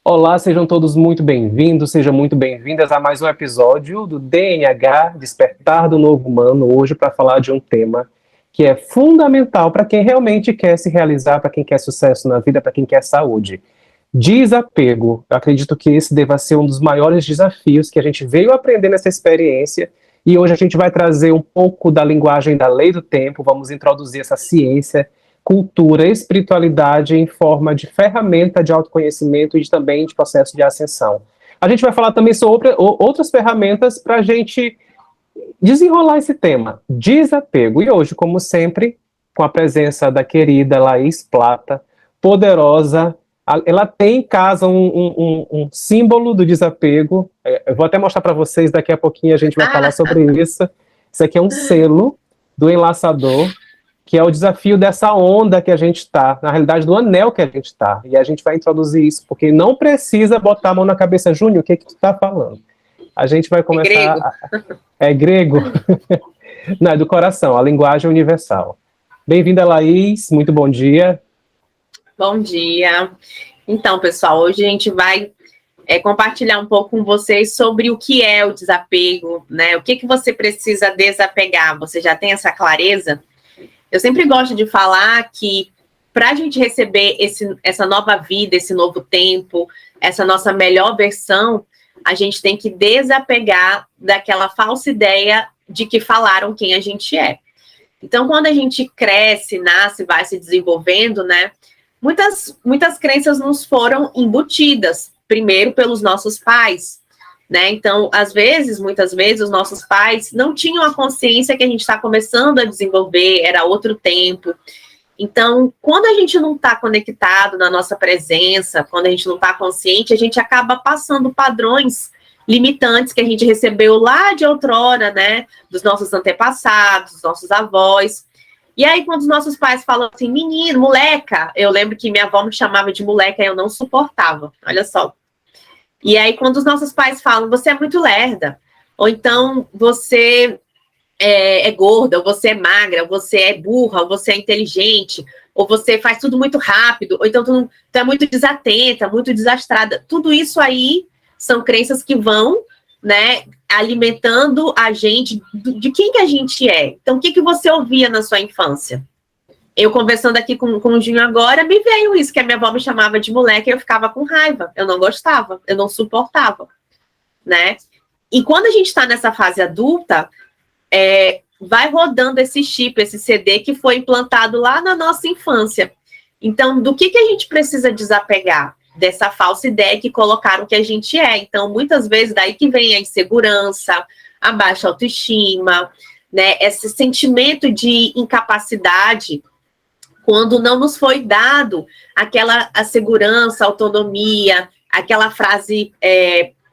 Olá, sejam todos muito bem-vindos, sejam muito bem-vindas a mais um episódio do DNH, Despertar do Novo Humano, hoje para falar de um tema que é fundamental para quem realmente quer se realizar, para quem quer sucesso na vida, para quem quer saúde. Desapego. Eu acredito que esse deva ser um dos maiores desafios que a gente veio aprender nessa experiência e hoje a gente vai trazer um pouco da linguagem da lei do tempo, vamos introduzir essa ciência, cultura, espiritualidade em forma de ferramenta de autoconhecimento e também de processo de ascensão. A gente vai falar também sobre outras ferramentas para a gente desenrolar esse tema, desapego. E hoje, como sempre, com a presença da querida Laís Plata, poderosa. Ela tem em casa um símbolo do desapego. Eu vou até mostrar para vocês, daqui a pouquinho a gente vai falar sobre isso. Isso aqui é um selo do Enlaçador, que é o desafio dessa onda que a gente está, na realidade do anel que a gente está. E a gente vai introduzir isso, porque não precisa botar a mão na cabeça. Júnior, o que tu está falando? A gente vai começar... É grego? Não, é do coração, a linguagem universal. Bem-vinda, Laís, muito bom dia. Bom dia. Então, pessoal, hoje a gente vai compartilhar um pouco com vocês sobre o que é o desapego, né? O que você precisa desapegar? Você já tem essa clareza? Eu sempre gosto de falar que para a gente receber essa nova vida, esse novo tempo, essa nossa melhor versão, a gente tem que desapegar daquela falsa ideia de que falaram quem a gente é. Então, quando a gente cresce, nasce, vai se desenvolvendo, né? Muitas crenças nos foram embutidas, primeiro pelos nossos pais, né? Então, muitas vezes, os nossos pais não tinham a consciência que a gente está começando a desenvolver, era outro tempo. Então, quando a gente não está conectado na nossa presença, quando a gente não está consciente, a gente acaba passando padrões limitantes que a gente recebeu lá de outrora, né? Dos nossos antepassados, dos nossos avós. E aí, quando os nossos pais falam assim, menino, moleca, eu lembro que minha avó me chamava de moleca e eu não suportava, olha só. E aí, quando os nossos pais falam, você é muito lerda, ou então você é gorda, ou você é magra, ou você é burra, ou você é inteligente, ou você faz tudo muito rápido, ou então tu é muito desatenta, muito desastrada. Tudo isso aí são crenças que vão, né, alimentando a gente de quem que a gente é. Então, o que você ouvia na sua infância? Eu conversando aqui com o Júnior agora, me veio isso, que a minha avó me chamava de moleque e eu ficava com raiva. Eu não gostava, eu não suportava, né? E quando a gente está nessa fase adulta, vai rodando esse chip, esse CD que foi implantado lá na nossa infância. Então, do que a gente precisa desapegar? Dessa falsa ideia que colocaram que a gente é. Então, muitas vezes, daí que vem a insegurança, a baixa autoestima, né? Esse sentimento de incapacidade, quando não nos foi dado a segurança, a autonomia, aquela frase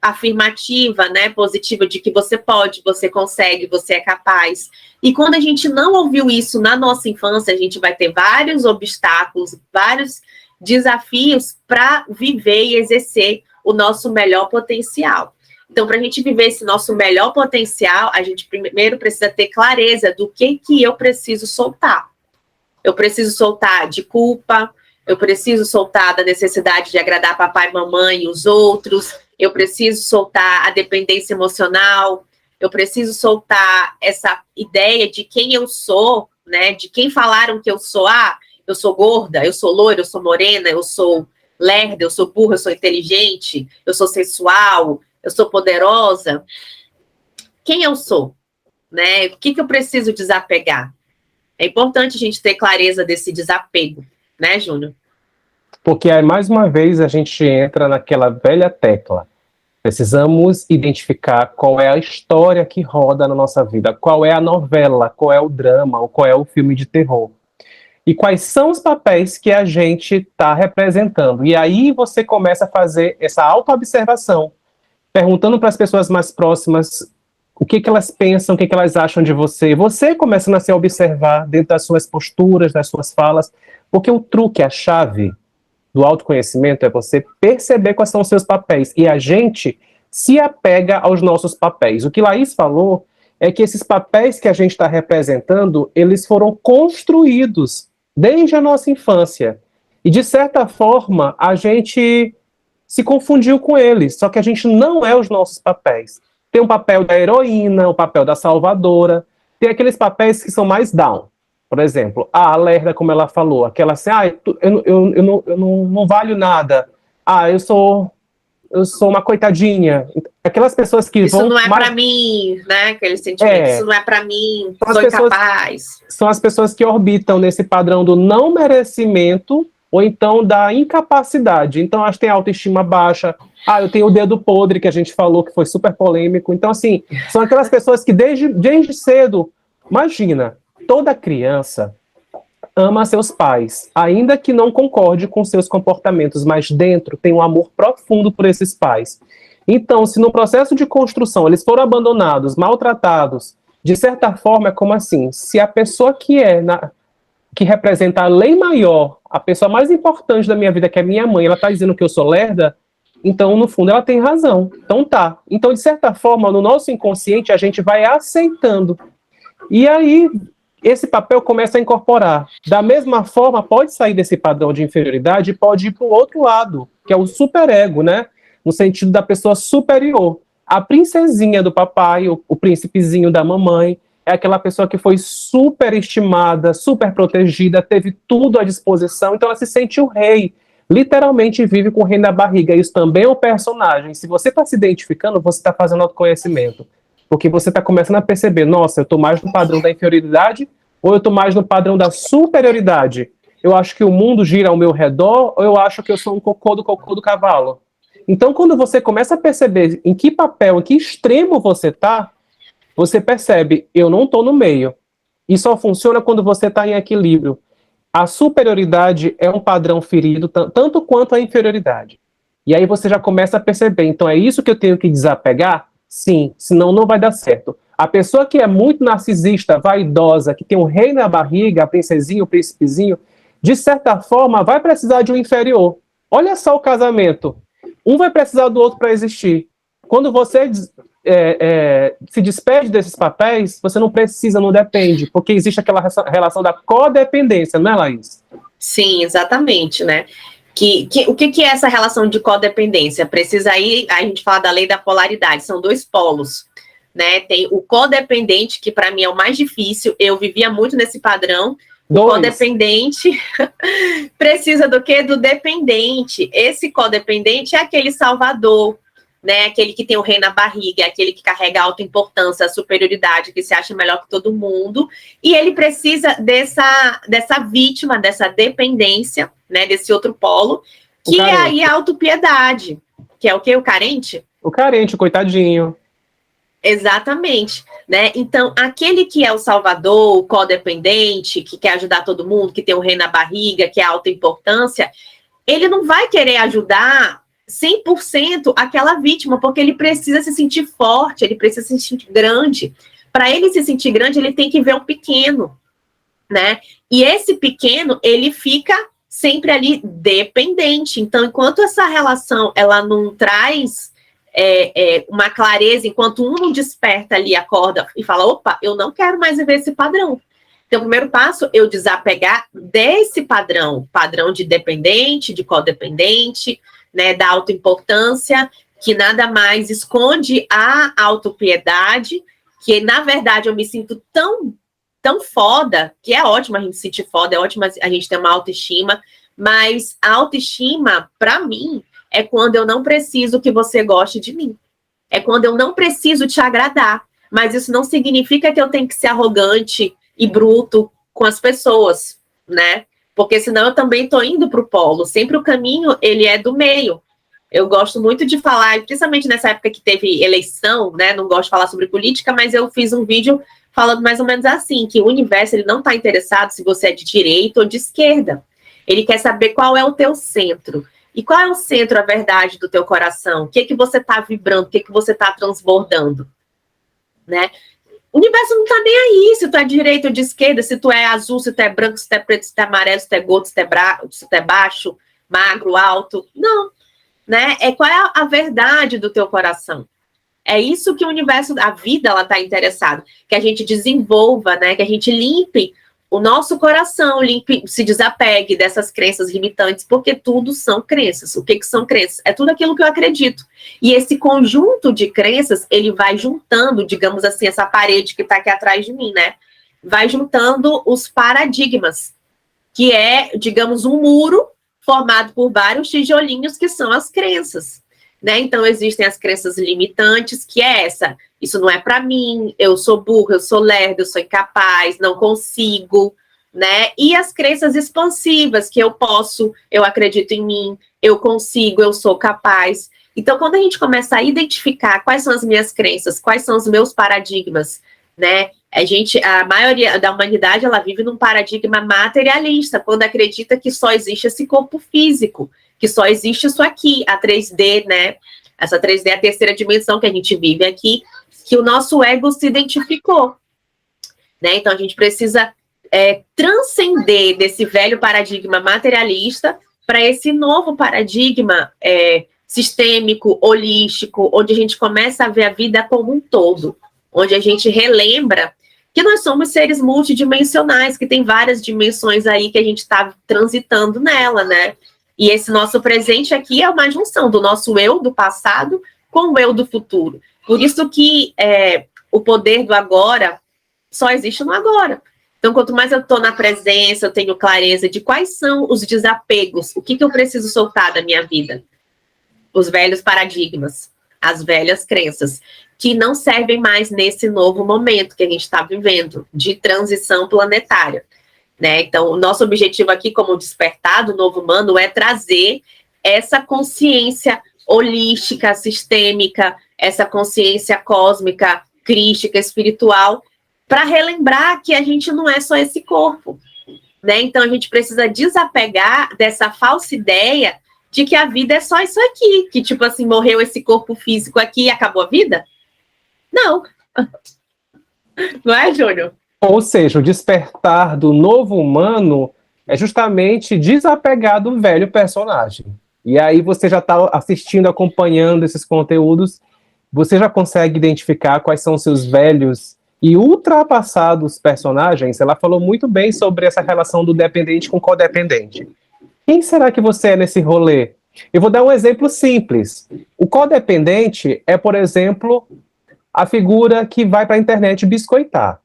afirmativa, né, positiva, de que você pode, você consegue, você é capaz. E quando a gente não ouviu isso na nossa infância, a gente vai ter vários obstáculos, vários desafios para viver e exercer o nosso melhor potencial. Então, para a gente viver esse nosso melhor potencial, a gente primeiro precisa ter clareza do que eu preciso soltar. Eu preciso soltar de culpa, eu preciso soltar da necessidade de agradar papai, mamãe e os outros, eu preciso soltar a dependência emocional, eu preciso soltar essa ideia de quem eu sou, né? De quem falaram que eu sou. Eu sou gorda, eu sou loira, eu sou morena, eu sou lerda, eu sou burra, eu sou inteligente, eu sou sensual, eu sou poderosa. Quem eu sou? Né? O que eu preciso desapegar? É importante a gente ter clareza desse desapego, né, Júnior? Porque aí, mais uma vez, a gente entra naquela velha tecla. Precisamos identificar qual é a história que roda na nossa vida, qual é a novela, qual é o drama, ou qual é o filme de terror. E quais são os papéis que a gente está representando. E aí você começa a fazer essa autoobservação, perguntando para as pessoas mais próximas o que elas pensam, o que elas acham de você. Você começa a se observar dentro das suas posturas, das suas falas, porque o truque, a chave do autoconhecimento é você perceber quais são os seus papéis. E a gente se apega aos nossos papéis. O que Laís falou é que esses papéis que a gente está representando, eles foram construídos desde a nossa infância. E, de certa forma, a gente se confundiu com eles. Só que a gente não é os nossos papéis. Tem o papel da heroína, o papel da salvadora, tem aqueles papéis que são mais down. Por exemplo, a Lerda, como ela falou, aquela assim, eu não valho nada. Eu sou uma coitadinha. Aquelas pessoas que isso vão... Isso não é para mim, né? Aquele sentimento, isso não é para mim, sou incapaz. São as pessoas que orbitam nesse padrão do não merecimento ou então da incapacidade. Então, acho que tem autoestima baixa. Eu tenho o dedo podre, que a gente falou, que foi super polêmico. Então, assim, são aquelas pessoas que desde cedo... Imagina, toda criança ama seus pais, ainda que não concorde com seus comportamentos, mas dentro tem um amor profundo por esses pais. Então, se no processo de construção eles foram abandonados, maltratados, de certa forma é como assim, se a pessoa que representa a lei maior, a pessoa mais importante da minha vida, que é minha mãe, ela está dizendo que eu sou lerda, então, no fundo, ela tem razão. Então, tá. Então, de certa forma, no nosso inconsciente, a gente vai aceitando. E aí, esse papel começa a incorporar. Da mesma forma, pode sair desse padrão de inferioridade e pode ir para o outro lado, que é o superego, né? No sentido da pessoa superior. A princesinha do papai, o príncipezinho da mamãe, é aquela pessoa que foi super estimada, super protegida, teve tudo à disposição, então ela se sente o rei. Literalmente vive com o rei na barriga. Isso também é um personagem. Se você está se identificando, você está fazendo autoconhecimento. Porque você está começando a perceber, nossa, eu estou mais no padrão da inferioridade ou eu estou mais no padrão da superioridade? Eu acho que o mundo gira ao meu redor ou eu acho que eu sou um cocô do cavalo? Então, quando você começa a perceber em que papel, em que extremo você está, você percebe, eu não estou no meio. E só funciona quando você está em equilíbrio. A superioridade é um padrão ferido, tanto quanto a inferioridade. E aí você já começa a perceber, então é isso que eu tenho que desapegar? Sim, senão não vai dar certo. A pessoa que é muito narcisista, vaidosa, que tem um rei na barriga, a princesinha, o príncipezinho, de certa forma vai precisar de um inferior. Olha só o casamento. Um vai precisar do outro para existir. Quando você se despede desses papéis, você não precisa, não depende, porque existe aquela relação da codependência, não é, Laís? Sim, exatamente, né? O que é essa relação de codependência? Precisa aí, a gente fala da lei da polaridade, são dois polos, né? Tem o codependente, que para mim é o mais difícil, eu vivia muito nesse padrão. O codependente precisa do quê? Do dependente. Esse codependente é aquele salvador, né? Aquele que tem o rei na barriga, aquele que carrega a alta importância, a superioridade, que se acha melhor que todo mundo. E ele precisa dessa vítima, dessa dependência, né? Desse outro polo, que é aí a autopiedade, que é o quê? O carente? O carente, o coitadinho. Exatamente, né? Então, aquele que é o salvador, o codependente, que quer ajudar todo mundo, que tem o rei na barriga, que é a alta importância, ele não vai querer ajudar 100% aquela vítima, porque ele precisa se sentir forte, ele precisa se sentir grande. Para ele se sentir grande, ele tem que ver um pequeno, né? E esse pequeno, ele fica sempre ali dependente. Então, enquanto essa relação, ela não traz uma clareza, enquanto um não desperta ali, acorda e fala, opa, eu não quero mais viver esse padrão. Então, o primeiro passo, eu desapegar desse padrão de dependente, de codependente, né, da autoimportância, que nada mais esconde a autopiedade, que, na verdade, eu me sinto tão foda, que é ótimo a gente se sentir foda, é ótimo a gente ter uma autoestima, mas a autoestima, para mim, é quando eu não preciso que você goste de mim. É quando eu não preciso te agradar. Mas isso não significa que eu tenho que ser arrogante e bruto com as pessoas, né? Porque senão eu também estou indo para o polo. Sempre o caminho, ele é do meio. Eu gosto muito de falar, principalmente nessa época que teve eleição, né? Não gosto de falar sobre política, mas eu fiz um vídeo falando mais ou menos assim, que o universo, ele não está interessado se você é de direita ou de esquerda. Ele quer saber qual é o teu centro. E qual é o centro, a verdade do teu coração? O que você está vibrando? O que você está transbordando? Né? O universo não está nem aí se tu é de direita ou de esquerda, se tu é azul, se tu é branco, se tu é preto, se tu é amarelo, se tu é gordo, se tu é baixo, magro, alto. Não. Né? Qual é a verdade do teu coração? É isso que o universo, a vida, ela está interessada. Que a gente desenvolva, né? Que a gente limpe o nosso coração se desapegue dessas crenças limitantes, porque tudo são crenças. O que são crenças? É tudo aquilo que eu acredito. E esse conjunto de crenças, ele vai juntando, digamos assim, essa parede que está aqui atrás de mim, né? Vai juntando os paradigmas, que é, digamos, um muro formado por vários tijolinhos que são as crenças, né? Então, existem as crenças limitantes, que é essa: isso não é para mim, eu sou burro, eu sou lerdo, eu sou incapaz, não consigo, né? E as crenças expansivas, que eu posso, eu acredito em mim, eu consigo, eu sou capaz. Então, quando a gente começa a identificar quais são as minhas crenças, quais são os meus paradigmas, né? A maioria da humanidade, ela vive num paradigma materialista, quando acredita que só existe esse corpo físico, que só existe isso aqui, a 3D, né? Essa 3D é a terceira dimensão que a gente vive aqui, que o nosso ego se identificou, né? Então, a gente precisa transcender desse velho paradigma materialista para esse novo paradigma sistêmico, holístico, onde a gente começa a ver a vida como um todo, onde a gente relembra que nós somos seres multidimensionais, que tem várias dimensões aí que a gente está transitando nela, né? E esse nosso presente aqui é uma junção do nosso eu do passado com o eu do futuro. Por isso que o poder do agora só existe no agora. Então, quanto mais eu estou na presença, eu tenho clareza de quais são os desapegos, o que eu preciso soltar da minha vida. Os velhos paradigmas, as velhas crenças, que não servem mais nesse novo momento que a gente está vivendo, de transição planetária, né? Então, o nosso objetivo aqui, como despertar do novo humano, é trazer essa consciência holística, sistêmica, essa consciência cósmica, crística, espiritual, para relembrar que a gente não é só esse corpo, né? Então, a gente precisa desapegar dessa falsa ideia de que a vida é só isso aqui, que, tipo assim, morreu esse corpo físico aqui e acabou a vida. Não. Não é, Júnior? Ou seja, o despertar do novo humano é justamente desapegar do velho personagem. E aí você já está assistindo, acompanhando esses conteúdos, você já consegue identificar quais são seus velhos e ultrapassados personagens. Ela falou muito bem sobre essa relação do dependente com codependente. Quem será que você é nesse rolê? Eu vou dar um exemplo simples. O codependente é, por exemplo, a figura que vai para a internet biscoitar.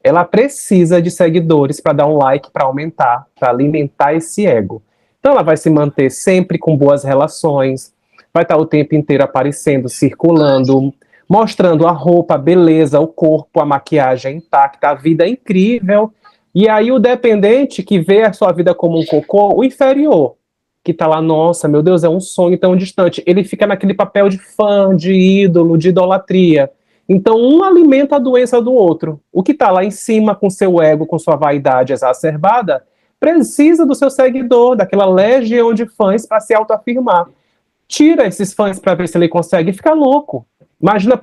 Ela precisa de seguidores para dar um like, para aumentar, para alimentar esse ego. Então ela vai se manter sempre com boas relações, vai estar o tempo inteiro aparecendo, circulando, mostrando a roupa, a beleza, o corpo, a maquiagem intacta, a vida incrível. E aí o dependente que vê a sua vida como um cocô, o inferior, que tá lá, nossa, meu Deus, é um sonho tão distante. Ele fica naquele papel de fã, de ídolo, de idolatria. Então, um alimenta a doença do outro. O que está lá em cima, com seu ego, com sua vaidade exacerbada, precisa do seu seguidor, daquela legião de fãs para se autoafirmar. Tira esses fãs para ver se ele consegue ficar louco. Imagina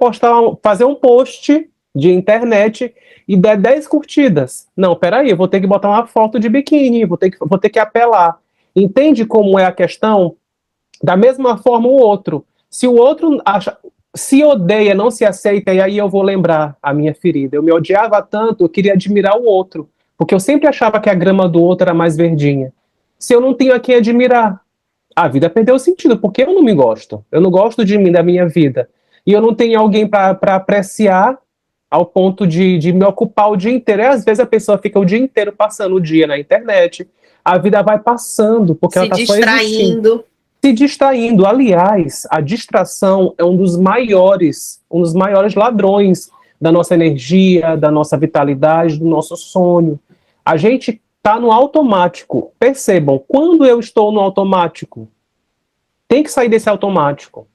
fazer um post de internet e der 10 curtidas. Não, peraí, eu vou ter que botar uma foto de biquíni, vou ter que apelar. Entende como é a questão? Da mesma forma o outro. Se o outro se odeia, não se aceita, e aí eu vou lembrar a minha ferida. Eu me odiava tanto, eu queria admirar o outro, porque eu sempre achava que a grama do outro era mais verdinha. Se eu não tenho a quem admirar, a vida perdeu o sentido, porque eu não me gosto. Eu não gosto de mim, da minha vida. E eu não tenho alguém para apreciar ao ponto de me ocupar o dia inteiro. E às vezes a pessoa fica o dia inteiro passando o dia na internet, a vida vai passando, porque ela está só existindo. Se distraindo. Aliás, a distração é um dos maiores ladrões da nossa energia, da nossa vitalidade, do nosso sonho. A gente está no automático. Percebam, quando eu estou no automático, tem que sair desse automático.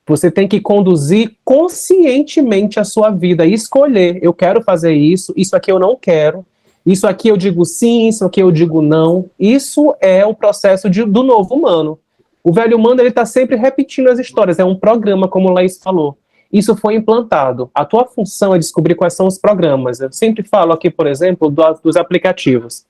Você tem que conduzir conscientemente a sua vida e escolher, eu quero fazer isso aqui eu não quero, isso aqui eu digo sim, isso aqui eu digo não. Isso é o processo do novo humano. O velho humano, ele está sempre repetindo as histórias, é um programa, como o Laís falou. Isso foi implantado. A tua função é descobrir quais são os programas. Eu sempre falo aqui, por exemplo, dos aplicativos.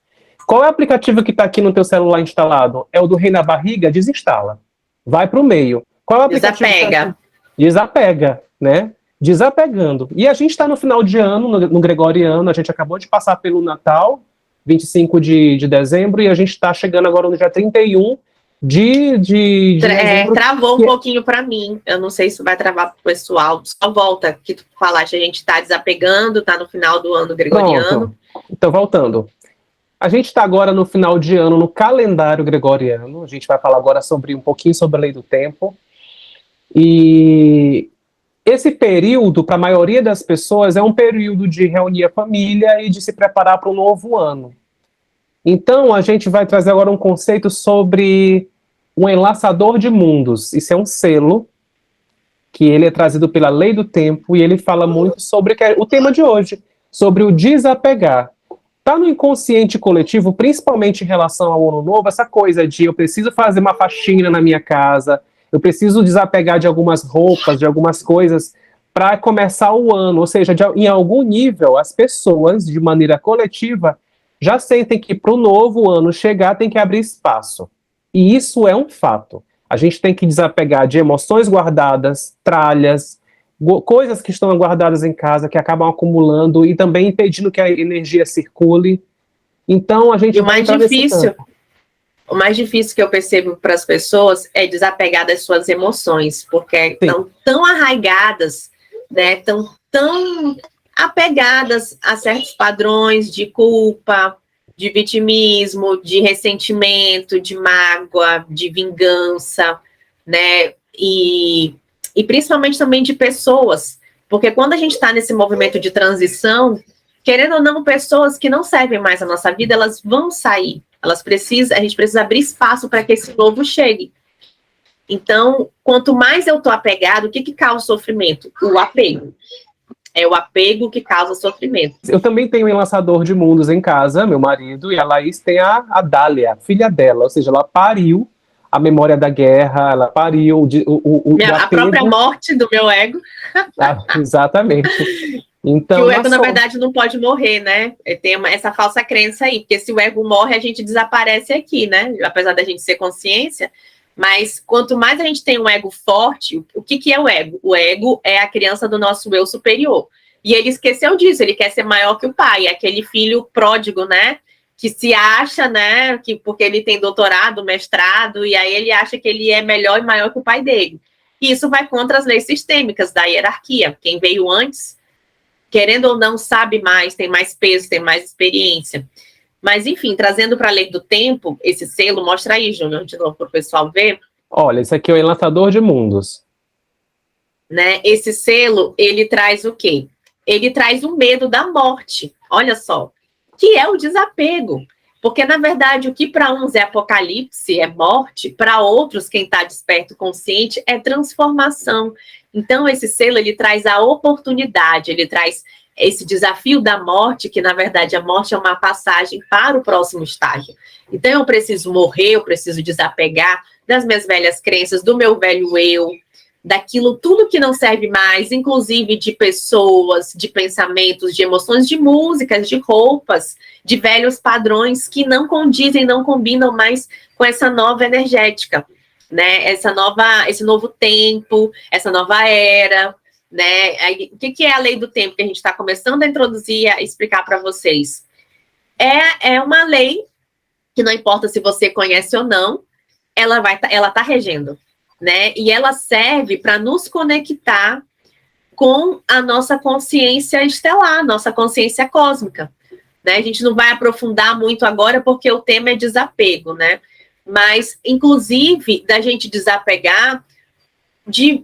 Qual é o aplicativo que está aqui no teu celular instalado? É o do Rei na Barriga? Desinstala. Vai para o meio. Qual é o aplicativo? Desapega. Desapega, né? Desapegando. E a gente está no final de ano, no Gregoriano, a gente acabou de passar pelo Natal, 25 de dezembro, e a gente está chegando agora no dia 31 de dezembro. Travou um pouquinho para mim, eu não sei se vai travar para o pessoal, só volta, que tu falaste, a gente está desapegando, está no final do ano gregoriano. Pronto. Então, voltando. A gente está agora no final de ano, no calendário gregoriano, a gente vai falar agora um pouquinho sobre a lei do tempo, e esse período, para a maioria das pessoas, é um período de reunir a família e de se preparar para um novo ano. Então, a gente vai trazer agora um conceito sobre um enlaçador de mundos. Isso é um selo, que ele é trazido pela lei do tempo, e ele fala muito sobre o tema de hoje, sobre o desapegar. Está no inconsciente coletivo, principalmente em relação ao ano novo, essa coisa de eu preciso fazer uma faxina na minha casa, eu preciso desapegar de algumas roupas, de algumas coisas, para começar o ano. Ou seja, em algum nível, as pessoas, de maneira coletiva, já sentem que para o novo ano chegar tem que abrir espaço. E isso é um fato. A gente tem que desapegar de emoções guardadas, tralhas, coisas que estão guardadas em casa, que acabam acumulando e também impedindo que a energia circule. Então, a gente vai entrar nesse campo. O mais difícil que eu percebo para as pessoas é desapegar das suas emoções, porque estão tão arraigadas, né, estão tão apegadas a certos padrões de culpa, de vitimismo, de ressentimento, de mágoa, de vingança, né, e principalmente também de pessoas, porque quando a gente está nesse movimento de transição, querendo ou não, pessoas que não servem mais à nossa vida, elas vão sair. A gente precisa abrir espaço para que esse novo chegue. Então, quanto mais eu estou apegado, o que causa sofrimento? O apego. É o apego que causa sofrimento. Eu também tenho um enlaçador de mundos em casa, meu marido, e a Laís tem a Dália, filha dela, ou seja, ela pariu a memória da guerra, ela pariu a própria morte do meu ego. Exatamente. Então, que o ego, na verdade, não pode morrer, né? Tem essa falsa crença aí, porque se o ego morre, a gente desaparece aqui, né? Apesar da gente ser consciência, mas quanto mais a gente tem um ego forte, o que é o ego? O ego é a criança do nosso eu superior. E ele esqueceu disso, ele quer ser maior que o pai, aquele filho pródigo, né? Que se acha, né? Porque ele tem doutorado, mestrado, e aí ele acha que ele é melhor e maior que o pai dele. E isso vai contra as leis sistêmicas da hierarquia. Quem veio antes, querendo ou não, sabe mais, tem mais peso, tem mais experiência. Mas, enfim, trazendo para a lei do tempo, esse selo, mostra aí, Júnior, de novo para o pessoal ver. Olha, esse aqui é o enlaçador de mundos. Né? Esse selo, ele traz o quê? Ele traz o medo da morte, olha só, que é o desapego. Porque, na verdade, o que para uns é apocalipse, é morte, para outros, quem está desperto, consciente, é transformação. Então, esse selo, ele traz a oportunidade, ele traz esse desafio da morte, que, na verdade, a morte é uma passagem para o próximo estágio. Então, eu preciso morrer, eu preciso desapegar das minhas velhas crenças, do meu velho eu, daquilo tudo que não serve mais, inclusive de pessoas, de pensamentos, de emoções, de músicas, de roupas, de velhos padrões que não condizem, não combinam mais com essa nova energética, né? Esse novo tempo, essa nova era, né? O que é a lei do tempo que a gente está começando a introduzir, a explicar para vocês? É uma lei que não importa se você conhece ou não, ela tá regendo, né? E ela serve para nos conectar com a nossa consciência estelar, nossa consciência cósmica, né? A gente não vai aprofundar muito agora porque o tema é desapego, né? Mas, inclusive, da gente desapegar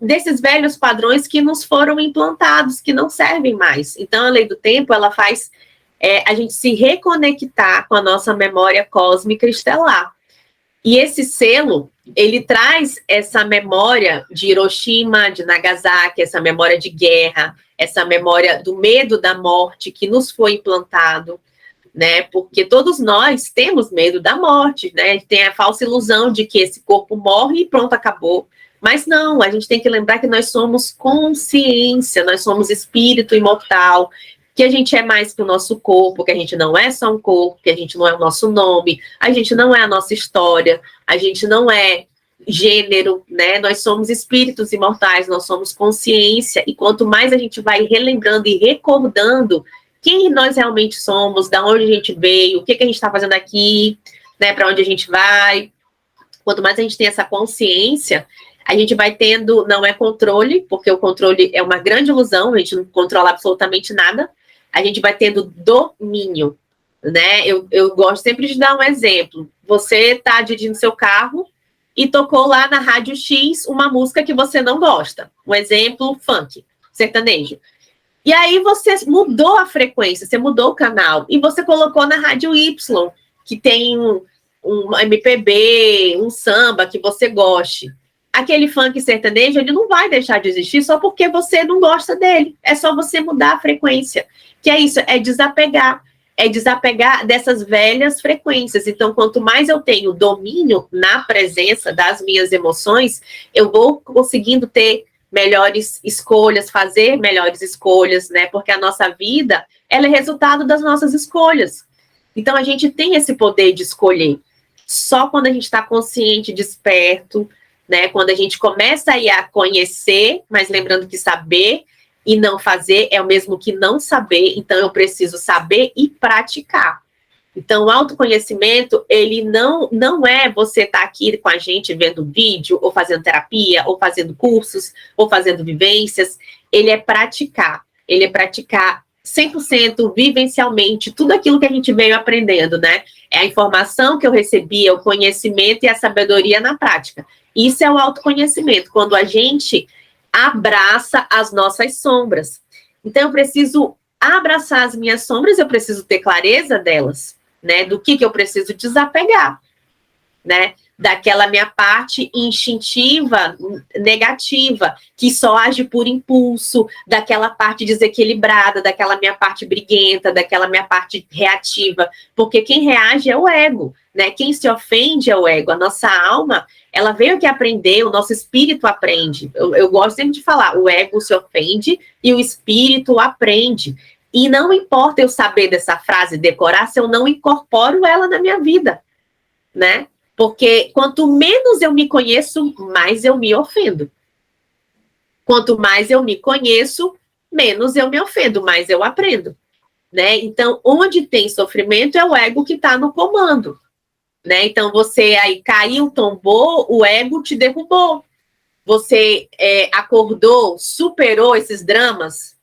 desses velhos padrões que nos foram implantados, que não servem mais. Então, a lei do tempo, ela faz a gente se reconectar com a nossa memória cósmica estelar. E esse selo, ele traz essa memória de Hiroshima, de Nagasaki, essa memória de guerra, essa memória do medo da morte que nos foi implantado, né? Porque todos nós temos medo da morte, né? Tem a falsa ilusão de que esse corpo morre e pronto, acabou. Mas não, a gente tem que lembrar que nós somos consciência, nós somos espírito imortal, que a gente é mais que o nosso corpo, que a gente não é só um corpo, que a gente não é o nosso nome, a gente não é a nossa história, a gente não é gênero, né? Nós somos espíritos imortais, nós somos consciência, e quanto mais a gente vai relembrando e recordando quem nós realmente somos, da onde a gente veio, o que a gente está fazendo aqui, né, para onde a gente vai. Quanto mais a gente tem essa consciência, a gente vai tendo, não é controle, porque o controle é uma grande ilusão, a gente não controla absolutamente nada, a gente vai tendo domínio, né? Eu gosto sempre de dar um exemplo. Você está dirigindo seu carro e tocou lá na Rádio X uma música que você não gosta. Um exemplo, funk, sertanejo. E aí você mudou a frequência, você mudou o canal, e você colocou na Rádio Y, que tem um MPB, um samba que você goste. Aquele funk sertanejo, ele não vai deixar de existir só porque você não gosta dele. É só você mudar a frequência. Que é isso, é desapegar. É desapegar dessas velhas frequências. Então, quanto mais eu tenho domínio na presença das minhas emoções, eu vou conseguindo ter melhores escolhas, fazer melhores escolhas, né? Porque a nossa vida, ela é resultado das nossas escolhas. Então, a gente tem esse poder de escolher. Só quando a gente está consciente, desperto, né? Quando a gente começa a conhecer, mas lembrando que saber e não fazer é o mesmo que não saber, então eu preciso saber e praticar. Então, o autoconhecimento, ele não é você estar aqui com a gente vendo vídeo, ou fazendo terapia, ou fazendo cursos, ou fazendo vivências. Ele é praticar 100% vivencialmente tudo aquilo que a gente veio aprendendo, né? É a informação que eu recebi, é o conhecimento e a sabedoria na prática. Isso é o autoconhecimento, quando a gente abraça as nossas sombras. Então, eu preciso abraçar as minhas sombras, eu preciso ter clareza delas, né? Do que eu preciso desapegar, né? Daquela minha parte instintiva, negativa, que só age por impulso, daquela parte desequilibrada, daquela minha parte briguenta, daquela minha parte reativa, porque quem reage é o ego, né? Quem se ofende é o ego. A nossa alma, ela veio aqui aprender, o nosso espírito aprende. Eu gosto sempre de falar, o ego se ofende e o espírito aprende. E não importa eu saber dessa frase, decorar, se eu não incorporo ela na minha vida, né? Porque quanto menos eu me conheço, mais eu me ofendo. Quanto mais eu me conheço, menos eu me ofendo, mais eu aprendo, né? Então, onde tem sofrimento é o ego que está no comando, né? Então, você aí caiu, tombou, o ego te derrubou. Você acordou, superou esses dramas,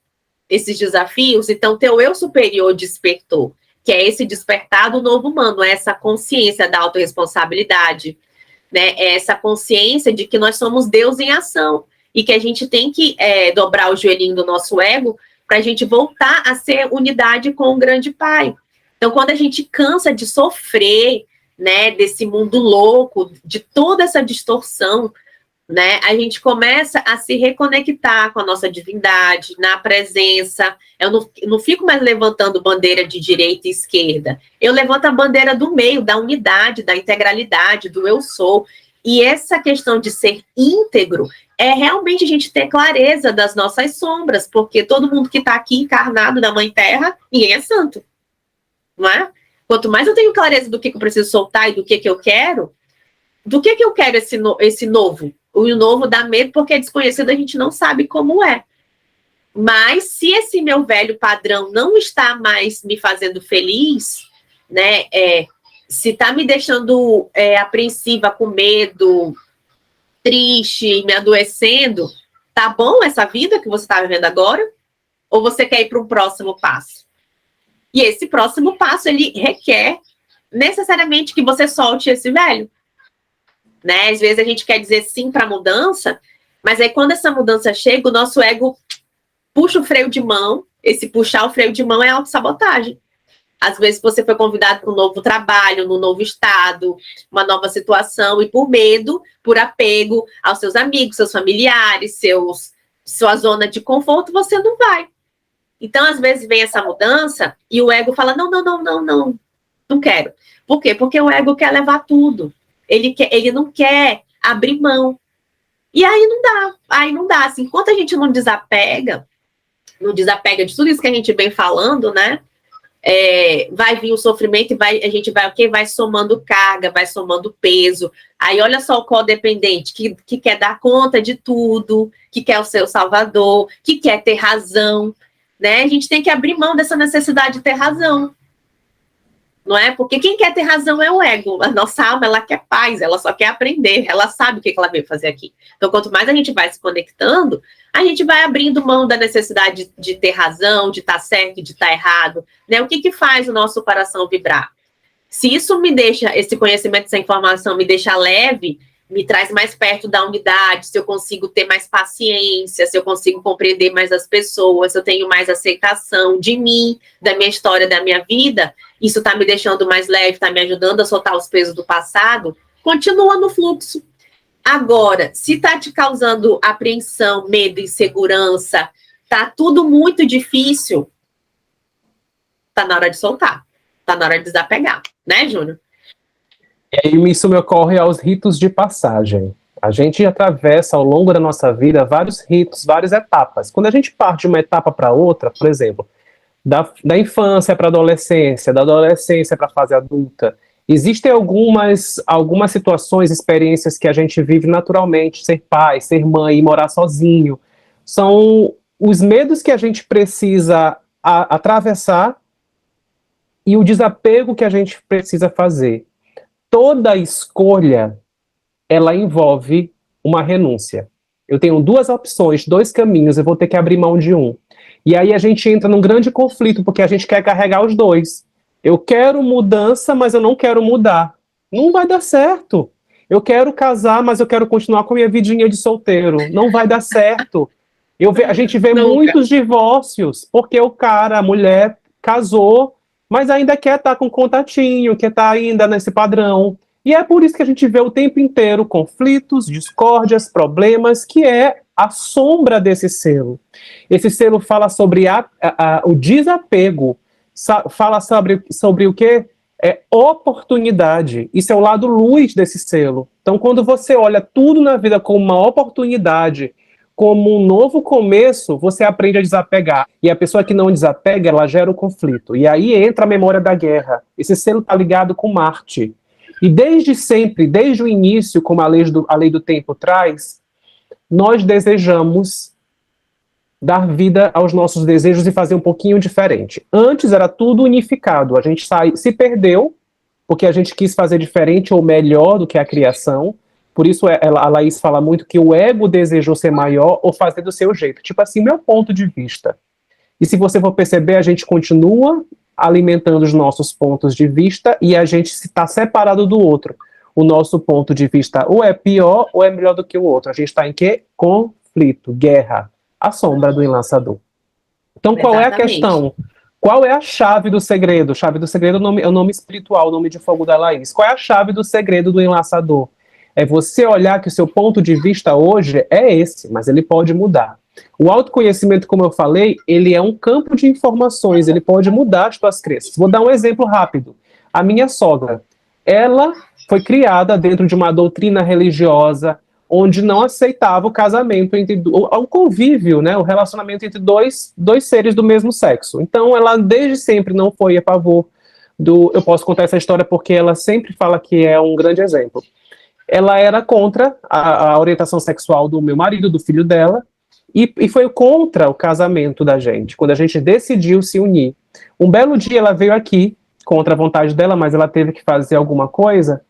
esses desafios, então teu eu superior despertou, que é esse despertar do novo humano, é essa consciência da autorresponsabilidade, né? É essa consciência de que nós somos Deus em ação e que a gente tem que dobrar o joelhinho do nosso ego para a gente voltar a ser unidade com o grande Pai. Então, quando a gente cansa de sofrer, né, desse mundo louco, de toda essa distorção, né, a gente começa a se reconectar com a nossa divindade, na presença. Eu não fico mais levantando bandeira de direita e esquerda. Eu levanto a bandeira do meio, da unidade, da integralidade, do eu sou. E essa questão de ser íntegro é realmente a gente ter clareza das nossas sombras, porque todo mundo que está aqui encarnado na Mãe Terra, ninguém é santo, não é? Quanto mais eu tenho clareza do que eu preciso soltar e do que eu quero, do que eu quero esse novo? O novo dá medo porque é desconhecido, a gente não sabe como é. Mas se esse meu velho padrão não está mais me fazendo feliz, né, se está me deixando apreensiva, com medo, triste, me adoecendo, tá bom essa vida que você está vivendo agora? Ou você quer ir para um próximo passo? E esse próximo passo, ele requer necessariamente que você solte esse velho. Né? Às vezes a gente quer dizer sim para a mudança, mas aí quando essa mudança chega, o nosso ego puxa o freio de mão. Esse puxar o freio de mão é autossabotagem. Às vezes você foi convidado para um novo trabalho, num novo estado, uma nova situação, e por medo, por apego aos seus amigos, seus familiares, sua zona de conforto, você não vai. Então, às vezes vem essa mudança e o ego fala, não quero. Por quê? Porque o ego quer levar tudo. Ele não quer abrir mão. E aí não dá. Assim, enquanto a gente não desapega de tudo isso que a gente vem falando, né? Vai vir o sofrimento e a gente vai somando carga, vai somando peso. Aí olha só o codependente que quer dar conta de tudo, que quer o seu salvador, que quer ter razão. né? A gente tem que abrir mão dessa necessidade de ter razão, não é? Porque quem quer ter razão é o ego. A nossa alma, ela quer paz, ela só quer aprender, ela sabe o que ela veio fazer aqui. Então, quanto mais a gente vai se conectando, a gente vai abrindo mão da necessidade de ter razão, de estar certo, de estar errado, né? O que faz o nosso coração vibrar? Se isso me deixa, esse conhecimento, essa informação me deixa leve, me traz mais perto da unidade, se eu consigo ter mais paciência, se eu consigo compreender mais as pessoas, se eu tenho mais aceitação de mim, da minha história, da minha vida, isso está me deixando mais leve, está me ajudando a soltar os pesos do passado, continua no fluxo. Agora, se está te causando apreensão, medo, insegurança, está tudo muito difícil, está na hora de soltar, está na hora de desapegar, né, Júnior? E aí isso me ocorre aos ritos de passagem. A gente atravessa ao longo da nossa vida vários ritos, várias etapas. Quando a gente parte de uma etapa para outra, por exemplo, da infância para a adolescência, da adolescência para a fase adulta, existem algumas situações, experiências que a gente vive naturalmente, ser pai, ser mãe, morar sozinho. São os medos que a gente precisa atravessar e o desapego que a gente precisa fazer. Toda escolha, ela envolve uma renúncia. Eu tenho duas opções, dois caminhos, eu vou ter que abrir mão de um. E aí a gente entra num grande conflito, porque a gente quer carregar os dois. Eu quero mudança, mas eu não quero mudar. Não vai dar certo. Eu quero casar, mas eu quero continuar com a minha vidinha de solteiro. Não vai dar certo. A gente vê muitos divórcios, porque a mulher casou, mas ainda quer estar com contatinho, quer estar ainda nesse padrão. E é por isso que a gente vê o tempo inteiro conflitos, discórdias, problemas, que é a sombra desse selo. Esse selo fala sobre o desapego, fala sobre o que é oportunidade. Isso é o lado luz desse selo. Então, quando você olha tudo na vida como uma oportunidade, como um novo começo, você aprende a desapegar. E a pessoa que não desapega, ela gera o conflito. E aí entra a memória da guerra. Esse selo está ligado com Marte. E desde sempre, desde o início, como a lei do tempo traz, nós desejamos dar vida aos nossos desejos e fazer um pouquinho diferente. Antes era tudo unificado. A gente se perdeu, porque a gente quis fazer diferente ou melhor do que a criação. Por isso a Laís fala muito que o ego desejou ser maior ou fazer do seu jeito. Tipo assim, meu ponto de vista. E se você for perceber, a gente continua alimentando os nossos pontos de vista e a gente está separado do outro. O nosso ponto de vista ou é pior ou é melhor do que o outro. A gente está em quê? Conflito, guerra. A sombra do enlaçador. Então, qual é a questão? Qual é a chave do segredo? Chave do segredo é o nome espiritual, o nome de fogo da Laís. Qual é a chave do segredo do enlaçador? É você olhar que o seu ponto de vista hoje é esse, mas ele pode mudar. O autoconhecimento, como eu falei, ele é um campo de informações, ele pode mudar as tuas crenças. Vou dar um exemplo rápido. A minha sogra, ela foi criada dentro de uma doutrina religiosa onde não aceitava o casamento, o convívio, né, o relacionamento entre dois seres do mesmo sexo. Então, ela desde sempre não foi a favor eu posso contar essa história porque ela sempre fala que é um grande exemplo. Ela era contra a orientação sexual do meu marido, do filho dela, e foi contra o casamento da gente, quando a gente decidiu se unir. Um belo dia ela veio aqui, contra a vontade dela, mas ela teve que fazer alguma coisa,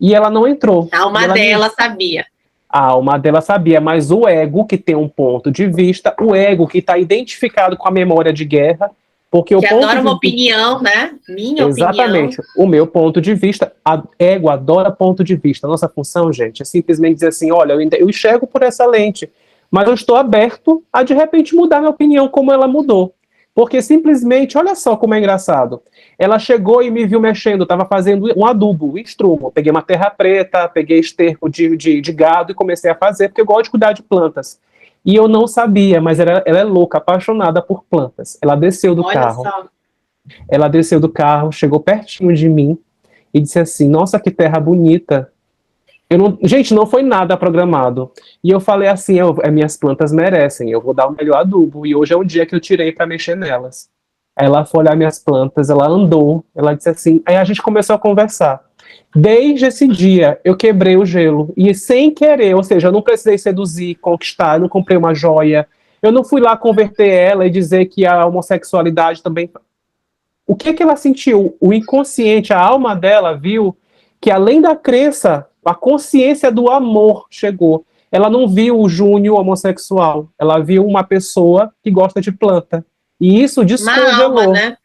e ela não entrou. A alma dela sabia. A alma dela sabia, mas o ego, que tem um ponto de vista, o ego que está identificado com a memória de guerra, porque que adora uma opinião, né? Minha Exatamente. opinião. O meu ponto de vista, a ego adora ponto de vista. A nossa função, gente, é simplesmente dizer assim, olha, eu enxergo por essa lente, mas eu estou aberto a, de repente, mudar minha opinião como ela mudou. Porque simplesmente, olha só como é engraçado. Ela chegou e me viu mexendo, estava fazendo um adubo, um estrumo. Peguei uma terra preta, peguei esterco de gado e comecei a fazer, porque eu gosto de cuidar de plantas. E eu não sabia, mas ela é louca, apaixonada por plantas. Ela desceu do carro. Só. Ela desceu do carro, chegou pertinho de mim e disse assim, nossa, que terra bonita. Gente, não foi nada programado. E eu falei assim, minhas plantas merecem, eu vou dar o melhor adubo. E hoje é um dia que eu tirei para mexer nelas. Aí ela foi olhar minhas plantas, ela andou, ela disse assim, aí a gente começou a conversar. Desde esse dia, eu quebrei o gelo. E sem querer, ou seja, eu não precisei seduzir, conquistar, eu não comprei uma joia. Eu não fui lá converter ela e dizer que a homossexualidade também... O que ela sentiu? O inconsciente, a alma dela viu que além da crença, a consciência do amor chegou. Ela não viu o Júnior homossexual, ela viu uma pessoa que gosta de planta. E isso descongelou. Uma alma, né?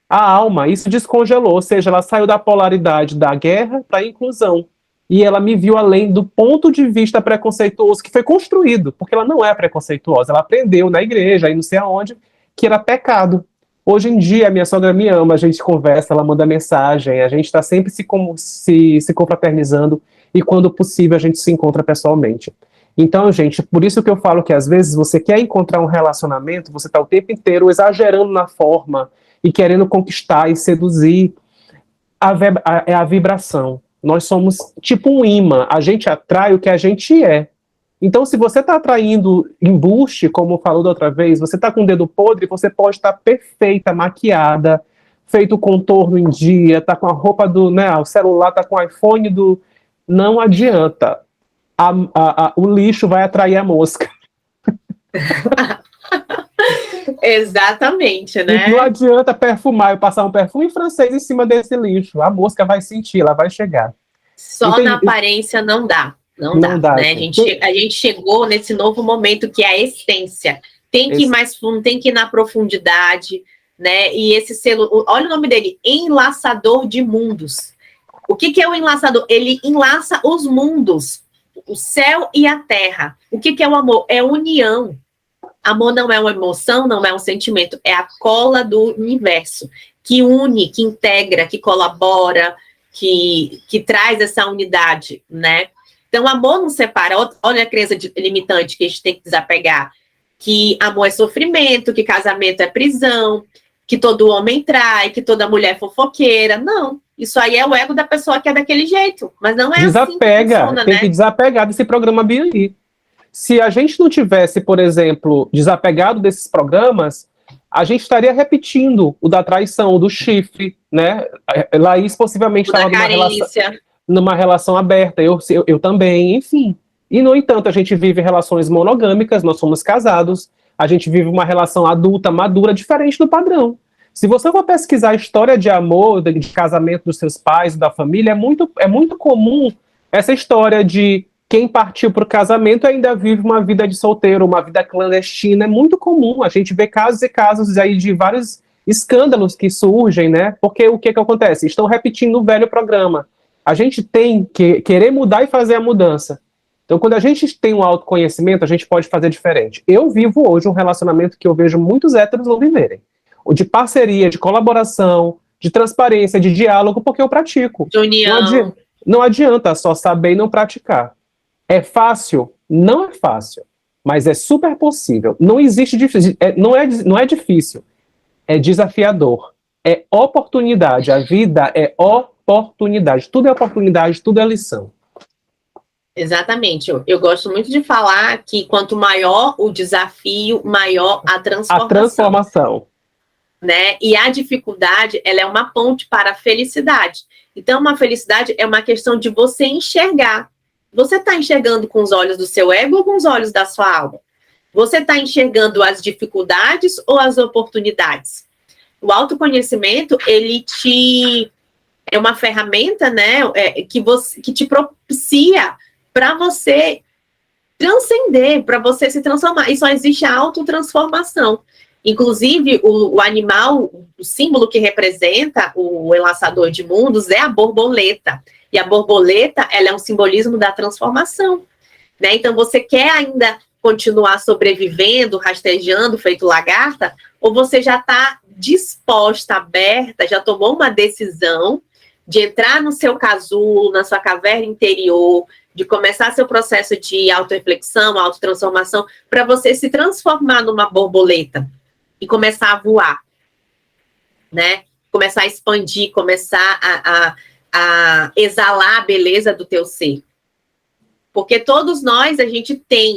A alma, isso descongelou, ou seja, ela saiu da polaridade da guerra para a inclusão. E ela me viu além do ponto de vista preconceituoso que foi construído, porque ela não é preconceituosa, ela aprendeu na igreja e não sei aonde que era pecado. Hoje em dia, a minha sogra me ama, a gente conversa, ela manda mensagem, a gente está sempre se confraternizando e, quando possível, a gente se encontra pessoalmente. Então, gente, por isso que eu falo que, às vezes, você quer encontrar um relacionamento, você está o tempo inteiro exagerando na forma e querendo conquistar e seduzir. É a vibração. Nós somos tipo um imã, a gente atrai o que a gente é. Então, se você está atraindo embuste, como falou da outra vez, você está com o dedo podre, você pode estar perfeita, maquiada, feito o contorno em dia, tá com a roupa do, né, o celular tá com o iPhone do... Não adianta. O lixo vai atrair a mosca. Exatamente, né? E não adianta perfumar, eu passar um perfume francês em cima desse lixo. A mosca vai sentir, ela vai chegar. Só na aparência não dá. Não dá, né? A gente chegou nesse novo momento que é a essência. Tem que ir mais fundo, tem que ir na profundidade, né? E esse selo, olha o nome dele, Enlaçador de Mundos. O que é o enlaçador? Ele enlaça os mundos, o céu e a terra. O que é o amor? É união. Amor não é uma emoção, não é um sentimento, é a cola do universo, que une, que integra, que colabora, que traz essa unidade, né? Então, amor não separa. Olha a crença limitante que a gente tem que desapegar. Que amor é sofrimento, que casamento é prisão, que todo homem trai, que toda mulher é fofoqueira. Não, isso aí é o ego da pessoa que é daquele jeito. Mas não é assim que funciona, tem que desapegar desse programa BI. Se a gente não tivesse, por exemplo, desapegado desses programas, a gente estaria repetindo o da traição, do chifre, né? Laís possivelmente estava numa relação aberta, eu também, enfim. E, no entanto, a gente vive relações monogâmicas, nós somos casados, a gente vive uma relação adulta, madura, diferente do padrão. Se você for pesquisar a história de amor, de casamento dos seus pais, da família, é muito comum essa história de quem partiu para o casamento ainda vive uma vida de solteiro, uma vida clandestina. É muito comum, a gente vê casos e casos aí de vários escândalos que surgem, né? Porque o que acontece? Estão repetindo o velho programa. A gente tem que querer mudar e fazer a mudança. Então, quando a gente tem um autoconhecimento, a gente pode fazer diferente. Eu vivo hoje um relacionamento que eu vejo muitos héteros não viverem. O de parceria, de colaboração, de transparência, de diálogo, porque eu pratico. De união. Não adianta só saber e não praticar. É fácil? Não é fácil. Mas é super possível. Não existe difícil. Não é difícil. É desafiador. É oportunidade. A vida é oportunidade. Tudo é oportunidade, tudo é lição. Exatamente. Eu gosto muito de falar que quanto maior o desafio, maior a transformação. A transformação. Né? E a dificuldade, ela é uma ponte para a felicidade. Então, uma felicidade é uma questão de você enxergar. Você está enxergando com os olhos do seu ego ou com os olhos da sua alma? Você está enxergando as dificuldades ou as oportunidades? O autoconhecimento, ele é uma ferramenta, né, que te propicia para você transcender, para você se transformar. E só existe a autotransformação. Inclusive, o animal, o símbolo que representa o enlaçador de mundos é a borboleta. E a borboleta, ela é um simbolismo da transformação. Né? Então, você quer ainda continuar sobrevivendo, rastejando, feito lagarta? Ou você já está disposta, aberta, já tomou uma decisão de entrar no seu casulo, na sua caverna interior, de começar seu processo de autorreflexão, autotransformação, para você se transformar numa borboleta e começar a voar, né? Começar a expandir, começar a exalar a beleza do teu ser. Porque todos nós,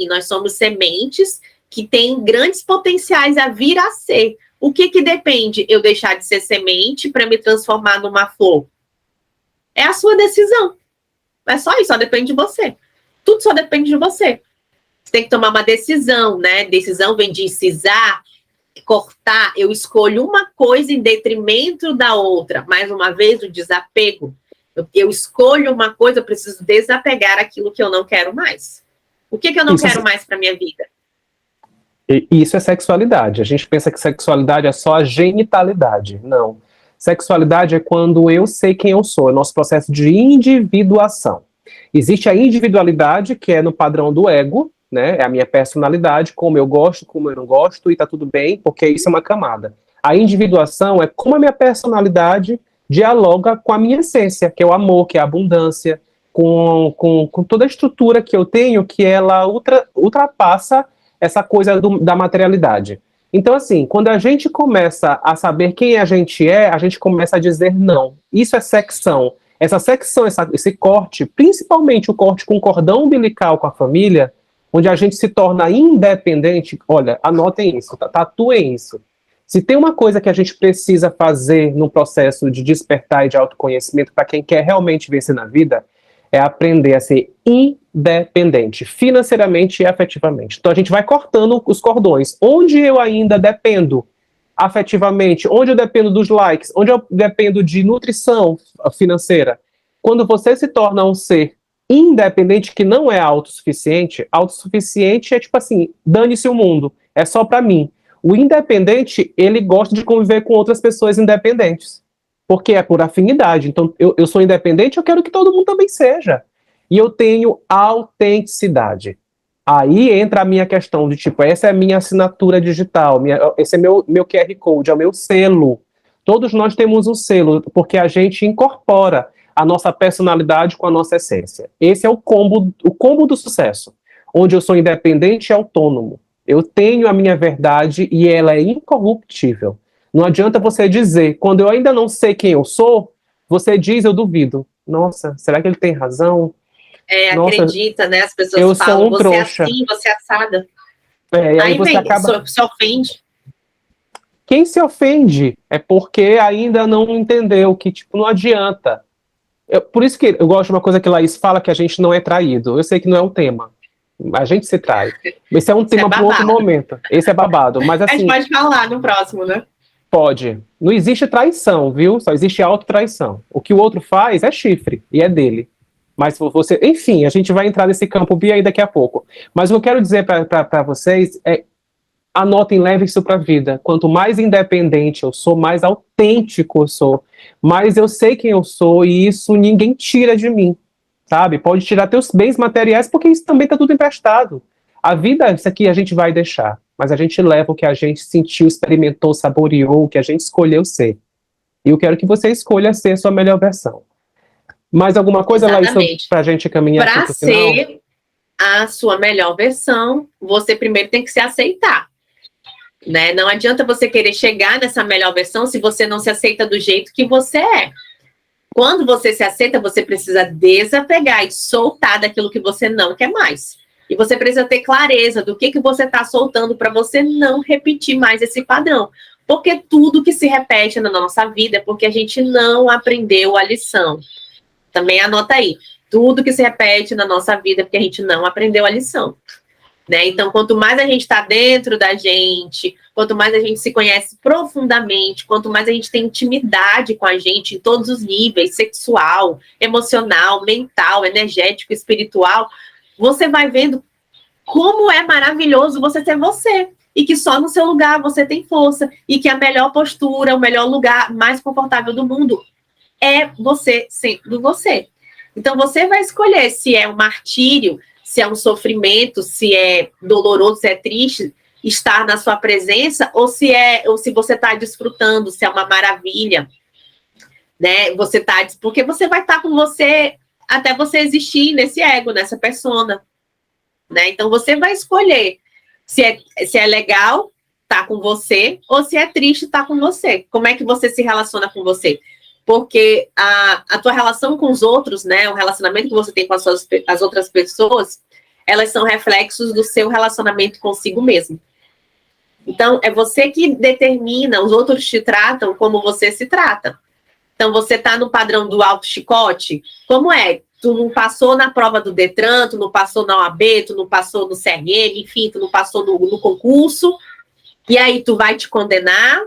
nós somos sementes que têm grandes potenciais a vir a ser. O que depende eu deixar de ser semente para me transformar numa flor? É a sua decisão. É só isso, só depende de você. Tudo só depende de você. você tem que tomar uma decisão, né? Decisão vem de incisar, cortar. Eu escolho uma coisa em detrimento da outra. Mais uma vez, o desapego. Eu escolho uma coisa, eu preciso desapegar aquilo que eu não quero mais. O que eu não quero mais para minha vida? Isso é sexualidade. A gente pensa que sexualidade é só a genitalidade. Não. Sexualidade é quando eu sei quem eu sou, é o nosso processo de individuação. Existe a individualidade, que é no padrão do ego, né? É a minha personalidade, como eu gosto, como eu não gosto, e tá tudo bem, porque isso é uma camada. A individuação é como a minha personalidade dialoga com a minha essência, que é o amor, que é a abundância, com toda a estrutura que eu tenho, que ela ultrapassa essa coisa da materialidade. Então, assim, quando a gente começa a saber quem a gente começa a dizer não. Isso é secção. Essa secção, esse corte, principalmente o corte com cordão umbilical com a família, onde a gente se torna independente. Olha, anotem isso, tatuem isso. Se tem uma coisa que a gente precisa fazer no processo de despertar e de autoconhecimento para quem quer realmente vencer na vida, é aprender a ser independente, financeiramente e afetivamente. Então a gente vai cortando os cordões. Onde eu ainda dependo afetivamente, onde eu dependo dos likes, onde eu dependo de nutrição financeira. Quando você se torna um ser independente que não é autossuficiente é tipo assim, dane-se o mundo, é só para mim. O independente, ele gosta de conviver com outras pessoas independentes, porque é por afinidade. Então, eu sou independente, eu quero que todo mundo também seja. E eu tenho autenticidade. Aí entra a minha questão de, tipo, essa é a minha assinatura digital, esse é meu QR Code, é o meu selo. Todos nós temos um selo, porque a gente incorpora a nossa personalidade com a nossa essência. Esse é o combo do sucesso, onde eu sou independente e autônomo. Eu tenho a minha verdade e ela é incorruptível. Não adianta você dizer, quando eu ainda não sei quem eu sou, você diz, eu duvido. Nossa, será que ele tem razão? Nossa, Acredita, né? As pessoas falam, você trouxa. É assim, você é assada. Aí você acaba... se ofende. Quem se ofende é porque ainda não entendeu que, tipo, não adianta. Por isso que eu gosto de uma coisa que Laís fala, que a gente não é traído. Eu sei que não é o tema. A gente se trai. Esse é um tema para outro momento. Esse é babado. Mas, assim, a gente pode falar no próximo, né? Pode. Não existe traição, viu? Só existe autotraição. O que o outro faz é chifre, e é dele. Mas você... Enfim, a gente vai entrar nesse campo Bia aí daqui a pouco. Mas o que eu quero dizer para vocês é: anotem, levem isso para a vida. Quanto mais independente eu sou, mais autêntico eu sou. Mais eu sei quem eu sou, e isso ninguém tira de mim. Sabe? Pode tirar teus bens materiais, porque isso também está tudo emprestado. A vida, isso aqui a gente vai deixar, mas a gente leva o que a gente sentiu, experimentou, saboreou, o que a gente escolheu ser. E eu quero que você escolha ser a sua melhor versão. Mais alguma coisa, Laís, para a gente caminhar aqui para o final? Para ser a sua melhor versão, você primeiro tem que se aceitar. Né? Não adianta você querer chegar nessa melhor versão se você não se aceita do jeito que você é. Quando você se aceita, você precisa desapegar e soltar daquilo que você não quer mais. E você precisa ter clareza do que você está soltando para você não repetir mais esse padrão. Porque tudo que se repete na nossa vida é porque a gente não aprendeu a lição. Também anota aí. Tudo que se repete na nossa vida é porque a gente não aprendeu a lição. Né? Então, quanto mais a gente está dentro da gente, quanto mais a gente se conhece profundamente, quanto mais a gente tem intimidade com a gente em todos os níveis, sexual, emocional, mental, energético, espiritual, você vai vendo como é maravilhoso você ser você. E que só no seu lugar você tem força. E que a melhor postura, o melhor lugar mais confortável do mundo é você sendo você. Então, você vai escolher se é um martírio, se é um sofrimento, se é doloroso, se é triste estar na sua presença, ou se você está desfrutando, se é uma maravilha, né? Porque você vai estar com você até você existir nesse ego, nessa persona, né? Então você vai escolher se é legal estar com você ou se é triste estar com você. Como é que você se relaciona com você? Porque a tua relação com os outros, né, o relacionamento que você tem com as outras pessoas, elas são reflexos do seu relacionamento consigo mesmo. Então, é você que determina, os outros te tratam como você se trata. Então, você está no padrão do auto-chicote? Como é? tu não passou na prova do Detran, tu não passou na OAB, tu não passou no CRM, enfim, tu não passou no concurso, e aí tu vai te condenar,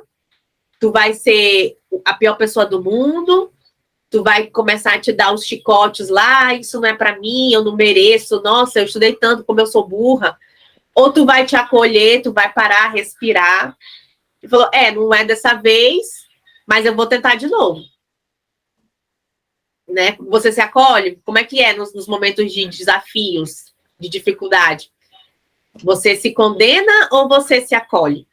tu vai ser a pior pessoa do mundo, tu vai começar a te dar os chicotes lá, isso não é para mim, eu não mereço, nossa, eu estudei tanto como eu sou burra. Ou tu vai te acolher, tu vai parar, respirar, e falou, não é dessa vez, mas eu vou tentar de novo. Né? Você se acolhe? Como é que é nos momentos de desafios, de dificuldade? Você se condena ou você se acolhe?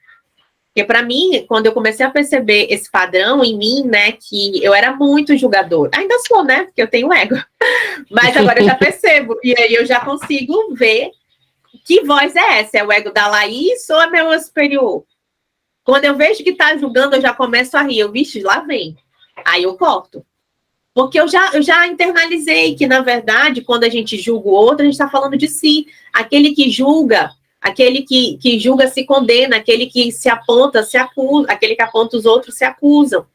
Porque para mim, quando eu comecei a perceber esse padrão em mim, né, que eu era muito julgadora. Ainda sou, né, porque eu tenho ego. Mas agora eu já percebo. E aí eu já consigo ver que voz é essa. É o ego da Laís ou é meu superior? Quando eu vejo que tá julgando, eu já começo a rir. Eu, vixe, lá vem. Aí eu corto. Porque eu já internalizei que, na verdade, quando a gente julga o outro, a gente está falando de si. Aquele que julga, aquele que julga se condena, aquele que se aponta, se acusa, aquele que aponta os outros se acusam.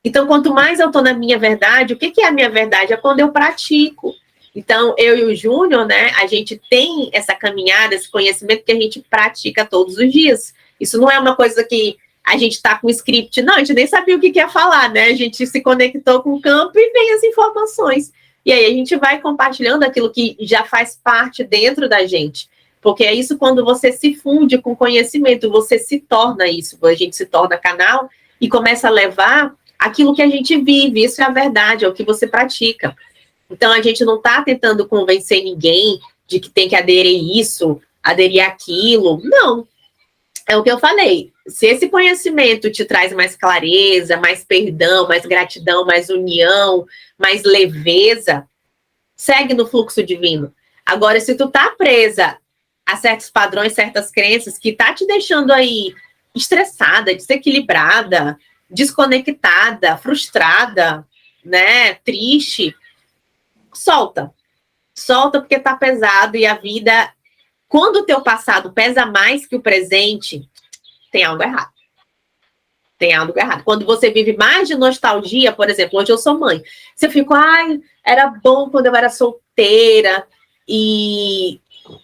Então, quanto mais eu estou na minha verdade, o que é a minha verdade? É quando eu pratico. Então, eu e o Júnior, né, a gente tem essa caminhada, esse conhecimento que a gente pratica todos os dias. Isso não é uma coisa que a gente está com script, não, a gente nem sabia o que ia falar, né? A gente se conectou com o campo e vem as informações. E aí a gente vai compartilhando aquilo que já faz parte dentro da gente. Porque é isso quando você se funde com conhecimento, você se torna isso, a gente se torna canal e começa a levar aquilo que a gente vive, isso é a verdade, é o que você pratica. Então a gente não está tentando convencer ninguém de que tem que aderir isso, aderir aquilo, não. É o que eu falei, se esse conhecimento te traz mais clareza, mais perdão, mais gratidão, mais união, mais leveza, segue no fluxo divino. Agora, se tu tá presa a certos padrões, certas crenças que tá te deixando aí estressada, desequilibrada, desconectada, frustrada, né, triste, solta. Solta porque tá pesado e a vida... Quando o teu passado pesa mais que o presente, tem algo errado. Tem algo errado. Quando você vive mais de nostalgia, por exemplo, hoje eu sou mãe. Você fica, era bom quando eu era solteira e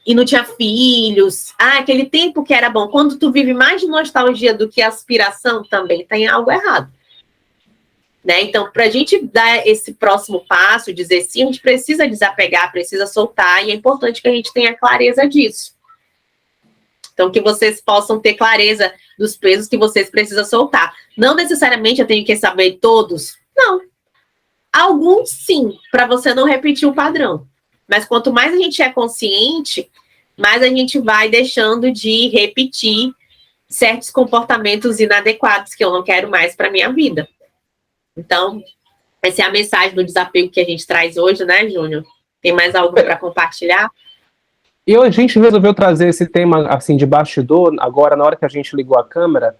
não tinha filhos. Aquele tempo que era bom. Quando tu vive mais de nostalgia do que aspiração, também tem algo errado. Né? Então, para a gente dar esse próximo passo, dizer sim, a gente precisa desapegar, precisa soltar, e é importante que a gente tenha clareza disso. Então, que vocês possam ter clareza dos pesos que vocês precisam soltar. Não necessariamente eu tenho que saber todos, não. Alguns, sim, para você não repetir o padrão. Mas quanto mais a gente é consciente, mais a gente vai deixando de repetir certos comportamentos inadequados que eu não quero mais para minha vida. Então, essa é a mensagem do desapego que a gente traz hoje, né, Júnior? Tem mais algo para compartilhar? E a gente resolveu trazer esse tema assim de bastidor, agora na hora que a gente ligou a câmera,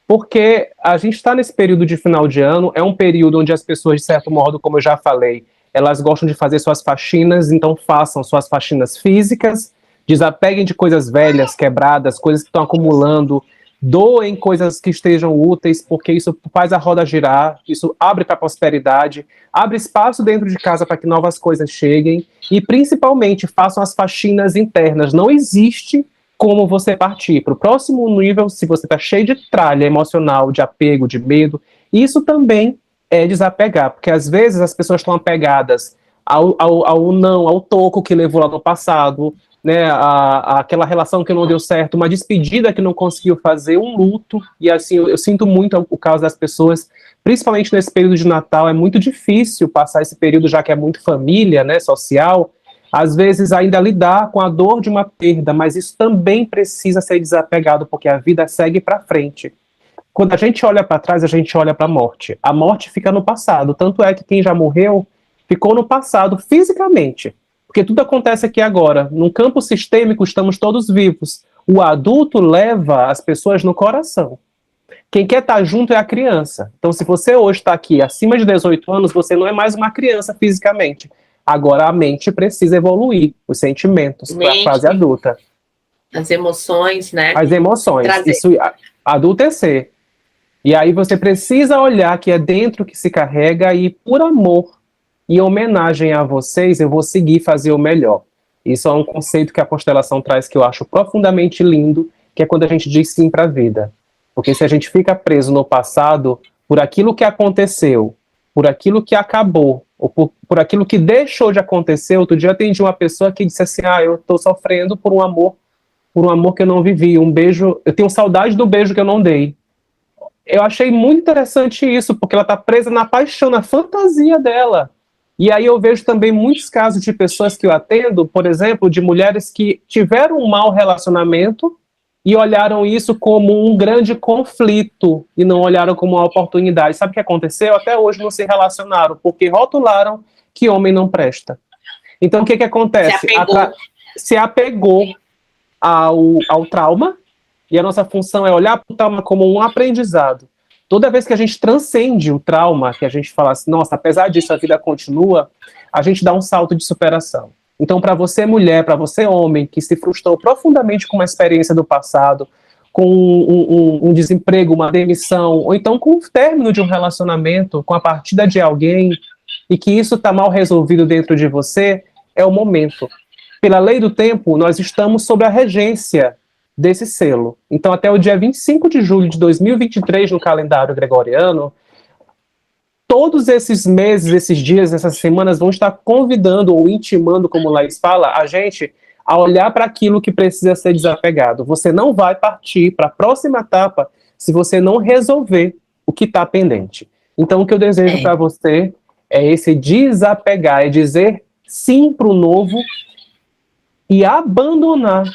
porque a gente está nesse período de final de ano, é um período onde as pessoas, de certo modo, como eu já falei, elas gostam de fazer suas faxinas, então façam suas faxinas físicas, desapeguem de coisas velhas, quebradas, coisas que estão acumulando, doem coisas que estejam úteis, porque isso faz a roda girar, isso abre para a prosperidade, abre espaço dentro de casa para que novas coisas cheguem, e principalmente façam as faxinas internas. Não existe como você partir para o próximo nível se você está cheio de tralha emocional, de apego, de medo. Isso também é desapegar, porque às vezes as pessoas estão apegadas ao toco que levou lá no passado, né, aquela relação que não deu certo, uma despedida que não conseguiu fazer, um luto, e assim, eu sinto muito o caso das pessoas, principalmente nesse período de Natal, é muito difícil passar esse período, já que é muito família, né, social, às vezes ainda lidar com a dor de uma perda, mas isso também precisa ser desapegado, porque a vida segue para frente. Quando a gente olha para trás, a gente olha para a morte fica no passado, tanto é que quem já morreu ficou no passado fisicamente, porque tudo acontece aqui agora. Num campo sistêmico, estamos todos vivos. O adulto leva as pessoas no coração. Quem quer estar junto é a criança. Então, se você hoje está aqui acima de 18 anos, você não é mais uma criança fisicamente. Agora, a mente precisa evoluir, os sentimentos, para a fase adulta. As emoções, né? As emoções. Trazer. Isso, adultecer. E aí você precisa olhar que é dentro que se carrega e, por amor, e em homenagem a vocês, eu vou seguir fazer o melhor. Isso é um conceito que a constelação traz que eu acho profundamente lindo, que é quando a gente diz sim para a vida. Porque se a gente fica preso no passado, por aquilo que aconteceu, por aquilo que acabou, ou por aquilo que deixou de acontecer, outro dia eu atendi uma pessoa que disse assim, eu estou sofrendo por um amor que eu não vivi, um beijo, eu tenho saudade do beijo que eu não dei. Eu achei muito interessante isso, porque ela está presa na paixão, na fantasia dela. E aí eu vejo também muitos casos de pessoas que eu atendo, por exemplo, de mulheres que tiveram um mau relacionamento e olharam isso como um grande conflito e não olharam como uma oportunidade. Sabe o que aconteceu? Até hoje não se relacionaram, porque rotularam que homem não presta. Então o que acontece? Se apegou ao trauma, e a nossa função é olhar para o trauma como um aprendizado. Toda vez que a gente transcende o trauma, que a gente fala assim, nossa, apesar disso a vida continua, a gente dá um salto de superação. Então, para você mulher, para você homem, que se frustrou profundamente com uma experiência do passado, com um desemprego, uma demissão, ou então com o término de um relacionamento, com a partida de alguém, e que isso está mal resolvido dentro de você, é o momento. Pela lei do tempo, nós estamos sob a regência desse selo. Então, até o dia 25 de julho de 2023, no calendário gregoriano, todos esses meses, esses dias, essas semanas vão estar convidando ou intimando, como Laís fala, a gente a olhar para aquilo que precisa ser desapegado. Você não vai partir para a próxima etapa se você não resolver o que está pendente. Então, o que eu desejo para você é esse desapegar, é dizer sim para o novo e abandonar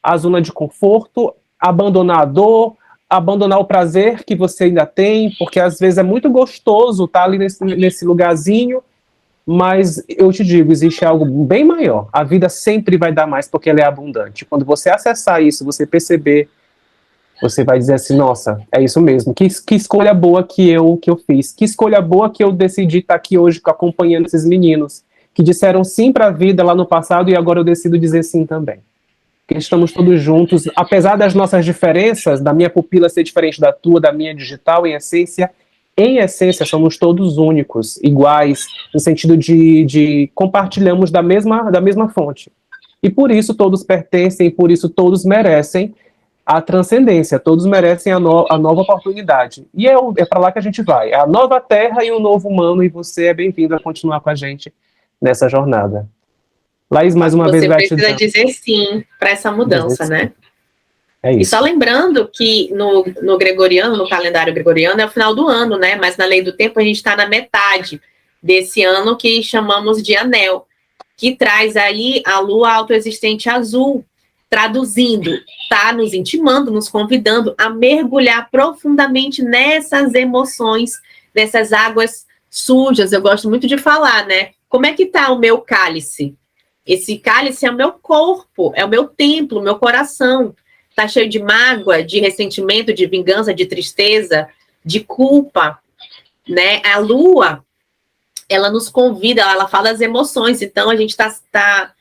a zona de conforto, abandonar a dor, abandonar o prazer que você ainda tem, porque às vezes é muito gostoso estar ali nesse lugarzinho, mas eu te digo, existe algo bem maior. A vida sempre vai dar mais porque ela é abundante. Quando você acessar isso, você perceber, você vai dizer assim, nossa, é isso mesmo, que escolha boa que eu fiz, que escolha boa que eu decidi estar aqui hoje acompanhando esses meninos, que disseram sim para a vida lá no passado e agora eu decido dizer sim também. Que estamos todos juntos, apesar das nossas diferenças, da minha pupila ser diferente da tua, da minha digital, em essência somos todos únicos, iguais, no sentido de compartilhamos da mesma fonte. E por isso todos pertencem, por isso todos merecem a transcendência, todos merecem a nova oportunidade. E é para lá que a gente vai, é a nova terra e o novo humano, e você é bem-vindo a continuar com a gente nessa jornada. Laís, mais uma vez, gratidão. Você precisa dizer sim para essa mudança, né? É isso. E só lembrando que no gregoriano, no calendário gregoriano, é o final do ano, né? Mas na lei do tempo a gente está na metade desse ano que chamamos de anel, que traz aí a lua autoexistente azul, traduzindo, tá nos intimando, nos convidando a mergulhar profundamente nessas emoções, nessas águas sujas. Eu gosto muito de falar, né? Como é que tá o meu cálice? Esse cálice é o meu corpo, é o meu templo, o meu coração. Está cheio de mágoa, de ressentimento, de vingança, de tristeza, de culpa, né? A lua, ela nos convida, ela fala das emoções. Então, a gente está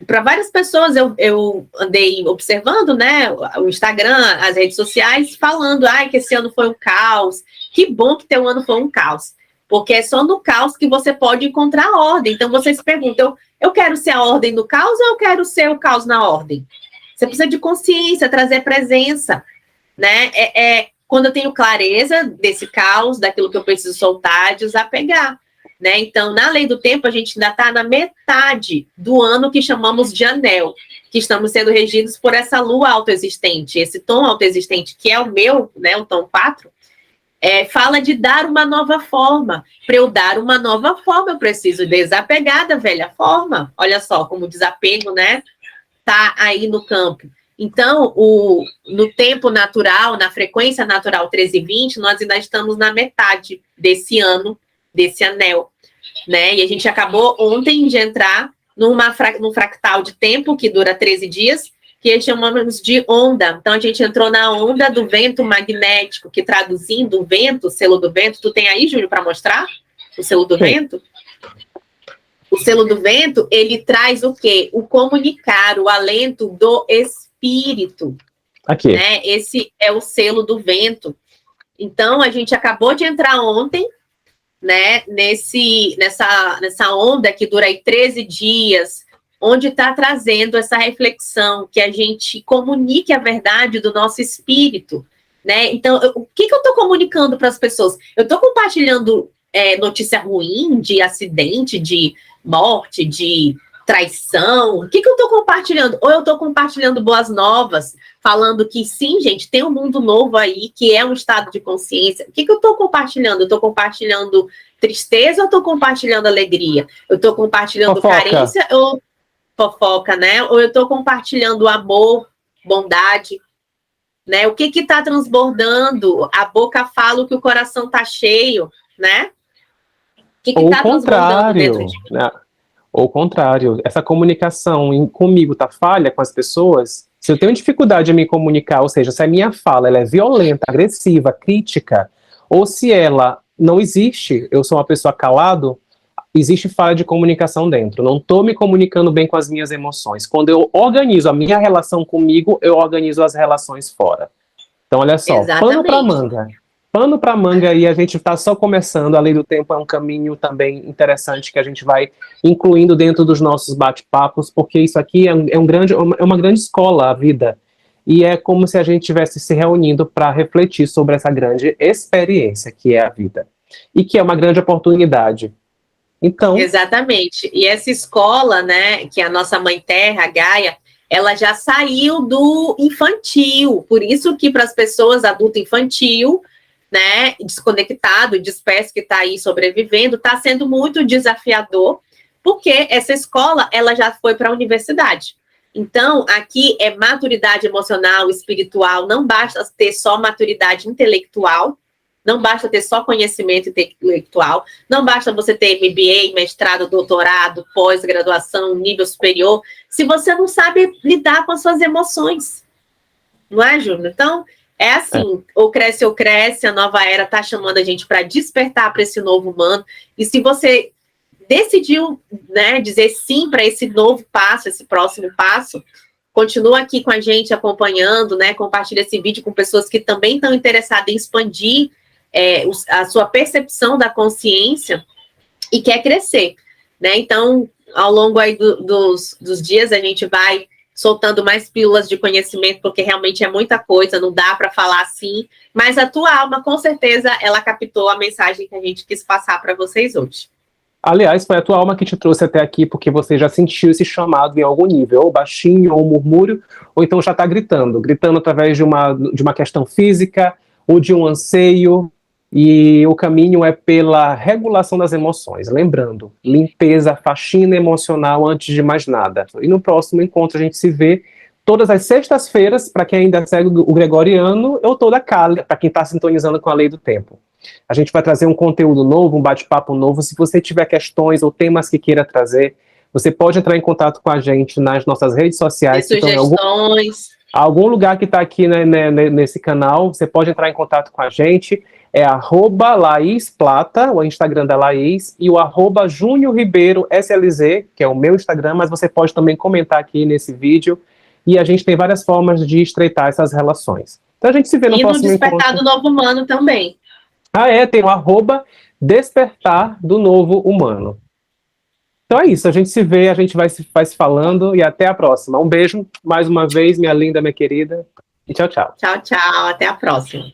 para várias pessoas, eu andei observando, né? O Instagram, as redes sociais, falando, que esse ano foi um caos. Que bom que teu ano foi um caos. Porque é só no caos que você pode encontrar a ordem. Então, você se pergunta, eu quero ser a ordem do caos ou eu quero ser o caos na ordem? Você precisa de consciência, trazer presença, né? Quando eu tenho clareza desse caos, daquilo que eu preciso soltar, desapegar, né? Então, na lei do tempo, a gente ainda está na metade do ano que chamamos de anel, que estamos sendo regidos por essa lua autoexistente, esse tom autoexistente, que é o meu, né? O tom 4, fala de dar uma nova forma. Para eu dar uma nova forma, eu preciso desapegar da velha forma. Olha só como o desapego, né? Tá aí no campo. Então, no tempo natural, na frequência natural 13/20, nós ainda estamos na metade desse ano, desse anel, né? E a gente acabou ontem de entrar num fractal de tempo que dura 13 dias, que chamamos de onda. Então, a gente entrou na onda do vento magnético, que traduzindo o vento, o selo do vento, tu tem aí, Júlio, para mostrar? O selo do vento? O selo do vento, ele traz o quê? O comunicar, o alento do espírito. Aqui. Né? Esse é o selo do vento. Então, a gente acabou de entrar ontem né, nessa onda que dura aí 13 dias, onde está trazendo essa reflexão, que a gente comunique a verdade do nosso espírito, né? Então, o que eu estou comunicando para as pessoas? Eu estou compartilhando notícia ruim de acidente, de morte, de traição? O que eu estou compartilhando? Ou eu estou compartilhando boas novas, falando que sim, gente, tem um mundo novo aí, que é um estado de consciência. O que eu estou compartilhando? Eu estou compartilhando tristeza ou estou compartilhando alegria? Eu estou compartilhando carência ou fofoca, né? Ou eu estou compartilhando amor, bondade, né? O que está transbordando? A boca fala o que o coração está cheio, né? O que está transbordando dentro de mim? Né? Ou o contrário, essa comunicação comigo tá falha com as pessoas, se eu tenho dificuldade em me comunicar, ou seja, se a minha fala ela é violenta, agressiva, crítica, ou se ela não existe, eu sou uma pessoa calado, existe falha de comunicação dentro. Não estou me comunicando bem com as minhas emoções. Quando eu organizo a minha relação comigo, eu organizo as relações fora. Então, olha só, Exatamente. Pano para manga. Pano para manga, e a gente está só começando. A Lei do Tempo é um caminho também interessante que a gente vai incluindo dentro dos nossos bate-papos, porque isso aqui é uma grande escola, a vida. E é como se a gente estivesse se reunindo para refletir sobre essa grande experiência que é a vida. E que é uma grande oportunidade. Então... Exatamente. E essa escola, né, que é a nossa mãe terra, a Gaia, ela já saiu do infantil. Por isso que para as pessoas adulto infantil, né, desconectado, disperso, que está aí sobrevivendo, está sendo muito desafiador, porque essa escola, ela já foi para a universidade. Então, aqui é maturidade emocional, espiritual, não basta ter só maturidade intelectual, não basta ter só conhecimento intelectual, não basta você ter MBA, mestrado, doutorado, pós-graduação, nível superior, se você não sabe lidar com as suas emoções. Não é, Júnior? Então, é assim, ou cresce, a nova era está chamando a gente para despertar para esse novo humano, e se você decidiu, né, dizer sim para esse novo passo, esse próximo passo, continua aqui com a gente acompanhando, né, compartilha esse vídeo com pessoas que também estão interessadas em expandir a sua percepção da consciência e quer crescer, né? Então, ao longo aí dos dias, a gente vai soltando mais pílulas de conhecimento, porque realmente é muita coisa, não dá para falar assim, mas a tua alma, com certeza, ela captou a mensagem que a gente quis passar para vocês hoje. Aliás, foi a tua alma que te trouxe até aqui, porque você já sentiu esse chamado em algum nível, ou baixinho, ou murmúrio, ou então já está gritando através de uma questão física, ou de um anseio, e o caminho é pela regulação das emoções. Lembrando, limpeza, faxina emocional antes de mais nada. E no próximo encontro a gente se vê todas as sextas-feiras, para quem ainda segue o gregoriano, ou toda a Kali, para quem está sintonizando com a Lei do Tempo. A gente vai trazer um conteúdo novo, um bate-papo novo. Se você tiver questões ou temas que queira trazer, você pode entrar em contato com a gente nas nossas redes sociais. Sugestões. Algum lugar que está aqui, né, nesse canal, você pode entrar em contato com a gente. É @LaísPlata, o Instagram da Laís, e o @JúniorRibeiroSLZ, que é o meu Instagram, mas você pode também comentar aqui nesse vídeo. E a gente tem várias formas de estreitar essas relações. Então a gente se vê no próximo encontro. E no Despertar do Novo Humano também. Tem o @Despertar do Novo Humano. Então é isso, a gente se vê, a gente vai se falando e até a próxima. Um beijo, mais uma vez, minha linda, minha querida, e tchau, tchau. Tchau, tchau, até a próxima.